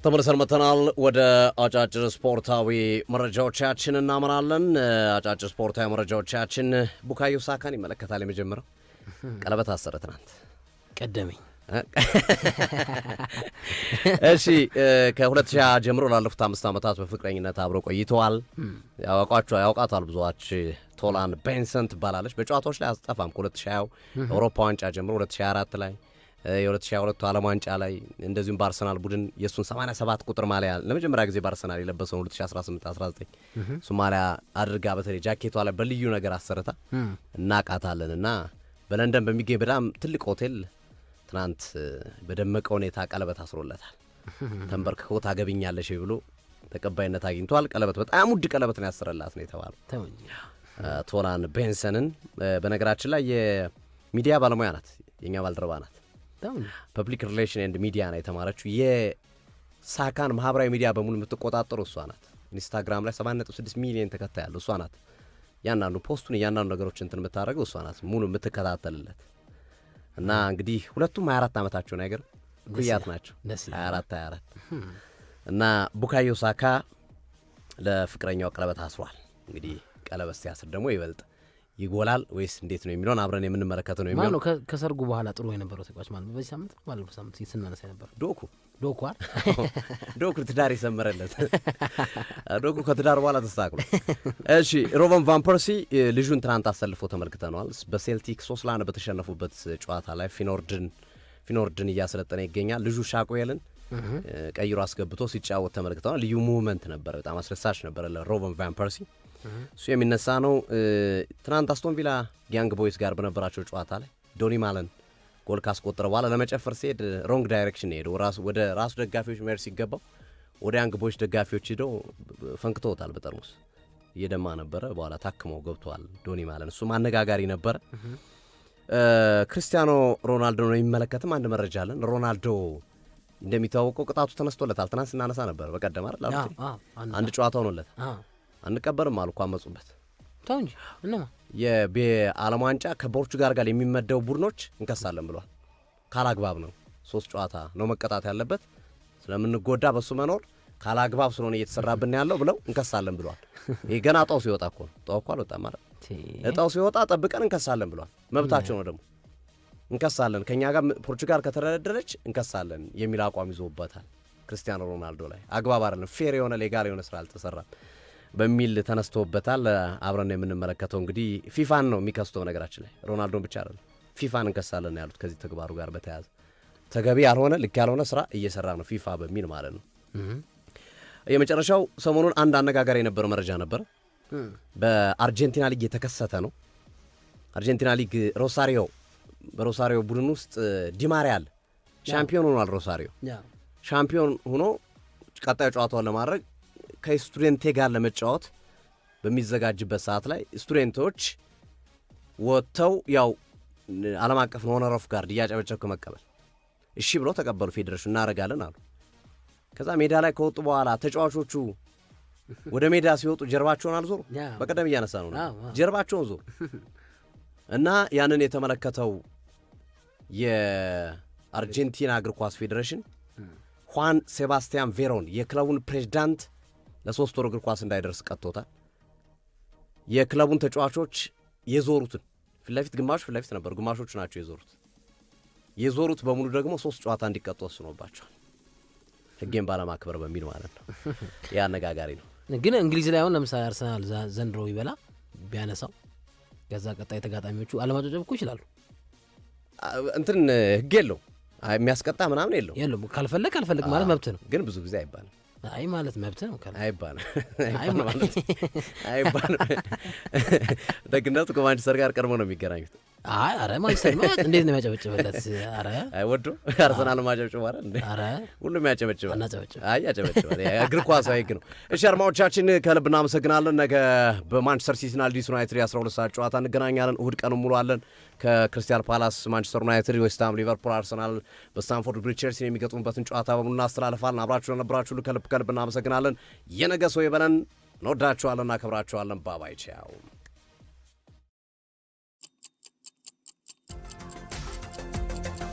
ተመልሰን መተናል። ወደ አጫጭር ስፖርታዊ መረጃዎቻችን እናመራለን። አጫጭር ስፖርታዊ መረጃዎቻችን ቡካዮ ሳካን ይመለከታል። የመጀመሪያው ቀለበት አሰረ ትናንት ቀደመኝ። እሺ ከ2000 ጀምሮ ላለፉት 5 ዓመታት በፍቅረኝነት አብረው ቆይተዋል። ያውቃታል ብዙዎች። ቶላን ቤንሰን ትባላለች። በጨዋታዎች ላይ አስጠፋም። ከ2020 አውሮፓ ዋንጫ ጀምሮ 2024 ላይ የ2022 ዓለም ዋንጫ ላይ እንደዚሁም በአርሰናል ቡድን የሱን 87 ቁጥር ማሊያ ለመጀመሪያ ጊዜ በአርሰናል የለበሰው 2018-19 ሶማሊያ አድርጋ በተለይ ጃኬቷ ላይ በልዩ ነገር አሰርታ እናቃታለን እና በለንደን በሚገኝ በጣም ትልቅ ሆቴል ትናንት በደመቀ ሁኔታ ቀለበት አስሮለታል። ተንበርክኮ ታገብኛለሽ ብሎ ተቀባይነት አግኝቷል። ቀለበት በጣም ውድ ቀለበት ነው ያሰረላት ነው የተባለው ቶላን ቤንሰንን። በነገራችን ላይ የሚዲያ ባለሙያ ናት፣ የኛ ባልደረባ ናት። ፐብሊክ ሪሌሽን ኤንድ ሚዲያ ነው የተማረችው። የሳካን ማህበራዊ ሚዲያ በሙሉ የምትቆጣጠሩ እሷ ናት። ኢንስታግራም ላይ 7.6 ሚሊዮን ተከታይ ያለው እሷ ናት። ያንዳንዱ ፖስቱን ያንዳንዱ ነገሮች እንትን የምታደርገው እሷ ናት፣ ሙሉ የምትከታተልለት እና እንግዲህ ሁለቱም 24 ዓመታቸው ነው። አይገርም? ኩያት ናቸው 24 እና ቡካዮ ሳካ ለፍቅረኛው ቀለበት አስሯል። እንግዲህ ቀለበት ሲያስር ደግሞ ይበልጥ ይጎላል ወይስ እንዴት ነው የሚለውን አብረን የምንመለከተው ነው የሚሆነው። ከሰርጉ በኋላ ጥሩ የነበረው ተቋጭ ማለት ነው። በዚህ ሳምንት ባለፈው ሳምንት ስናነሳ ነበር። ዶኩ ትዳር ይሰመረለት ዶኩ ከትዳር በኋላ ተስተካክሎ። እሺ ሮበን ቫን ፐርሲ ልጁን ትናንት አሰልፎ ተመልክተነዋል። በሴልቲክ 3-1 በተሸነፉበት ጨዋታ ላይ ፊኖርድን እያሰለጠነ ይገኛል። ልጁ ሻቆየልን ቀይሮ አስገብቶ ሲጫወት ተመልክተናል። ልዩ ሙቭመንት ነበር፣ በጣም አስደሳች ነበር ለሮበን ቫን ፐርሲ። እሱ የሚነሳ ነው። ትናንት አስቶን ቪላ ያንግ ቦይስ ጋር በነበራቸው ጨዋታ ላይ ዶኒ ማለን ጎል ካስቆጠረ በኋላ ለመጨፈር ሲሄድ ሮንግ ዳይሬክሽን ሄደው ወደ ራሱ ደጋፊዎች መሄድ ሲገባው ወደ ያንግ ቦይስ ደጋፊዎች ሄደው ፈንክተውታል። በጠርሙስ እየደማ ነበረ። በኋላ ታክመው ገብተዋል ዶኒ ማለን። እሱም አነጋጋሪ ነበረ። ክርስቲያኖ ሮናልዶ ነው የሚመለከትም አንድ መረጃ አለን። ሮናልዶ እንደሚታወቀው ቅጣቱ ተነስቶለታል። ትናንት ስናነሳ ነበር በቀደም አይደል? አንድ ጨዋታ ሆኖለታል። አንቀበርም አሉ እኮ አመጹበት። ታው እንጂ እነማ የዓለም ዋንጫ ከፖርቹጋል ጋር የሚመደቡ ቡድኖች እንከሳለን ብሏል። ካላግባብ ነው 3 ጨዋታ ነው መቀጣት ያለበት፣ ስለምንጎዳ በሱ መኖር ካላግባብ ስለሆነ እየተሰራብን ያለው ብለው እንከሳለን ብሏል። ይሄ ገና እጣው ሲወጣ እኮ ነው። እጣው እኮ አልወጣም ማለት እጣው ሲወጣ ጠብቀን እንከሳለን ብሏል። መብታቸው ነው ደግሞ እንከሳለን፣ ከኛ ጋር ፖርቹጋል ከተደረደረች እንከሳለን የሚል አቋም ይዞበታል ክርስቲያኖ ሮናልዶ ላይ። አግባብ አይደለም፣ ፌር የሆነ ሌጋል የሆነ ስራ አልተሰራም በሚል ተነስቶበታል። አብረን የምንመለከተው እንግዲህ ፊፋን ነው የሚከስተው። ነገራችን ላይ ሮናልዶን ብቻ አይደለም ፊፋን እንከሳለን ያሉት ከዚህ ተግባሩ ጋር በተያያዘ ተገቢ ያልሆነ ልክ ያልሆነ ስራ እየሰራ ነው ፊፋ በሚል ማለት ነው። የመጨረሻው ሰሞኑን አንድ አነጋጋሪ የነበረ መረጃ ነበር። በአርጀንቲና ሊግ የተከሰተ ነው። አርጀንቲና ሊግ በሮሳሪዮ ቡድን ውስጥ ዲማሪያ አለ። ሻምፒዮን ሆኗል። ሮሳሪዮ ሻምፒዮን ሆኖ ቀጣዩ ጨዋታውን ለማድረግ ከስቱዴንቴ ጋር ለመጫወት በሚዘጋጅበት ሰዓት ላይ ስቱዴንቶች ወጥተው ያው ዓለም አቀፍ ሆነር ኦፍ ጋርድ እያጨበጨብክ መቀበል እሺ ብለው ተቀበሉ። ፌዴሬሽን እናደርጋለን አሉ። ከዛ ሜዳ ላይ ከወጡ በኋላ ተጫዋቾቹ ወደ ሜዳ ሲወጡ ጀርባቸውን አልዞሩ። በቀደም እያነሳ ነው ጀርባቸውን ዞሩ እና ያንን የተመለከተው የአርጀንቲና እግር ኳስ ፌዴሬሽን ሁዋን ሴባስቲያን ቬሮን የክለቡን ፕሬዝዳንት ለ3 ወር እግር ኳስ እንዳይደርስ ቀጥቶታል። የክለቡን ተጫዋቾች የዞሩትን ፊት ለፊት ነበሩ፣ ግማሾቹ ናቸው የዞሩት በሙሉ ደግሞ 3 ጨዋታ እንዲቀጡ ወስኖባቸዋል። ሕጌን ባለማክበር በሚል ማለት ነው። ያ አነጋጋሪ ነው። ግን እንግሊዝ ላይ አሁን ለምሳሌ አርሰናል ዘንድሮ ይበላ ቢያነሳው ከዛ ቀጣይ ተጋጣሚዎቹ አለማጨብጨብ እኮ ይችላሉ። እንትን ሕግ የለው የሚያስቀጣ ምናምን የለው። ካልፈለግ ማለት መብት ነው። ግን ብዙ ጊዜ አይባልም። አይ ማለት መብት ነው አይባልም ደግነቱ ከማንቸስተር ጋር ቀድሞ ነው የሚገናኙት። አረ ማንቸስተር ማለት እንዴት ነው የሚያጨበጭበለት? ወዶ አርሰናል ማጨብጨብ አይደል እንዴ? ሁሉም ያጨበጭባል። ያጨበጭባል። እግር ኳስ ህግ ነው። እሺ አድማጮቻችን ከልብ እናመሰግናለን። ነገ በማንቸስተር ሲቲና ሊድስ ዩናይትድ 12 ሰዓት ጨዋታ እንገናኛለን። እሁድ ቀን ሙሉ አለን። ከክሪስታል ፓላስ ማንቸስተር ዩናይትድ፣ ዌስትሃም ሊቨርፑል፣ አርሰናል በስታንፎርድ ብሪጅ ቼልሲን የሚገጥሙበትን ጨዋታ በሙሉ እናስተላልፋለን። አብራችሁ ለነበራችሁ ከልብ እናመሰግናለን። የነገ ሰው ይበለን። እንወዳችኋለን፣ እናከብራችኋለን። ባባይ ቻው።